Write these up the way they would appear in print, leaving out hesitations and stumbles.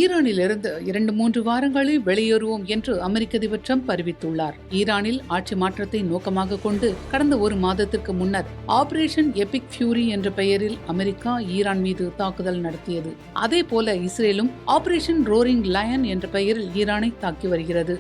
ஈரானிலிருந்து 2-3 வாரங்களில் வெளியேறுவோம் என்று அமெரிக்க அதிபர் ட்ரம்ப் அறிவித்துள்ளார். ஈரானில் ஆட்சி மாற்றத்தை நோக்கமாக கொண்டு கடந்த ஒரு மாதத்திற்கு முன்னர் ஆபரேஷன் எபிக் ஃபியூரி என்ற பெயரில் அமெரிக்கா ஈரான் மீது தாக்குதல் நடத்தியது. அதே போல இஸ்ரேலும் ஆபரேஷன் ரோரிங் லயன் என்ற பெயரில் ஈரானை தாக்கி வருகிறது.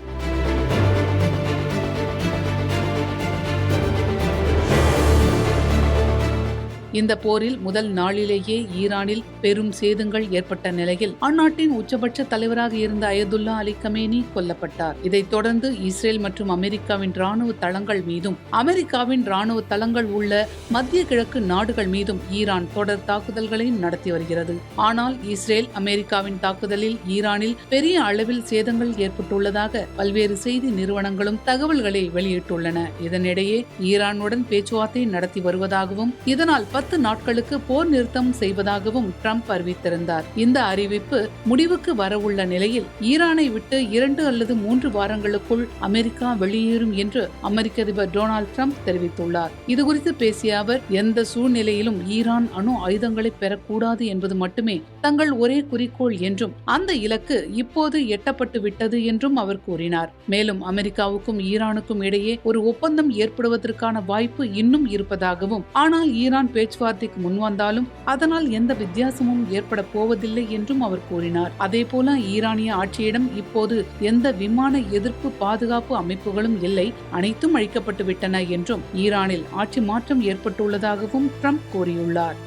இந்த போரில் முதல் நாளிலேயே ஈரானில் பெரும் சேதங்கள் ஏற்பட்ட நிலையில் அந்நாட்டின் உச்சபட்ச தலைவராக இருந்த அயதுல்லா அலி கமேனி கொல்லப்பட்டார். இதைத் தொடர்ந்து இஸ்ரேல் மற்றும் அமெரிக்காவின் ராணுவ தளங்கள் மீதும் அமெரிக்காவின் ராணுவ தளங்கள் உள்ள மத்திய கிழக்கு நாடுகள் மீதும் ஈரான் தொடர் தாக்குதல்களை நடத்தி வருகிறது. ஆனால் இஸ்ரேல் அமெரிக்காவின் தாக்குதலில் ஈரானில் பெரிய அளவில் சேதங்கள் ஏற்பட்டுள்ளதாக பல்வேறு செய்தி நிறுவனங்களும் தகவல்களை வெளியிட்டுள்ளன. இதனிடையே ஈரானுடன் பேச்சுவார்த்தை நடத்தி வருவதாகவும் இதனால் 10 நாட்களுக்கு போர் நிறுத்தம் செய்வதாகவும் ட்ரம்ப் அறிவித்திருந்தார். இந்த அறிவிப்பு முடிவுக்கு வரவுள்ள நிலையில் ஈரானை விட்டு 2 அல்லது 3 வாரங்களுக்குள் அமெரிக்கா வெளியேறும் என்று அமெரிக்க அதிபர் டொனால்ட் ட்ரம்ப் தெரிவித்துள்ளார். இதுகுறித்து பேசிய அவர், எந்த சூழ்நிலையிலும் ஈரான் அணு ஆயுதங்களை பெறக்கூடாது என்பது மட்டுமே தங்கள் ஒரே குறிக்கோள் என்றும் அந்த இலக்கு இப்போது எட்டப்பட்டு விட்டது என்றும் அவர் கூறினார். மேலும் அமெரிக்காவுக்கும் ஈரானுக்கும் இடையே ஒரு ஒப்பந்தம் ஏற்படுவதற்கான வாய்ப்பு இன்னும் இருப்பதாகவும், ஆனால் ஈரான் பேச்சுவார்த்தைக்கு முன்வந்தாலும் அதனால் எந்த வித்தியாசமும் ஏற்பட போவதில்லை என்றும் அவர் கூறினார். அதேபோல ஈரானிய ஆட்சியிடம் இப்போது எந்த விமான எதிர்ப்பு பாதுகாப்பு அமைப்புகளும் இல்லை, அனைத்தும் அழிக்கப்பட்டு விட்டன என்றும் ஈரானில் ஆட்சி மாற்றம் ஏற்பட்டுள்ளதாகவும் ட்ரம்ப் கூறியுள்ளார்.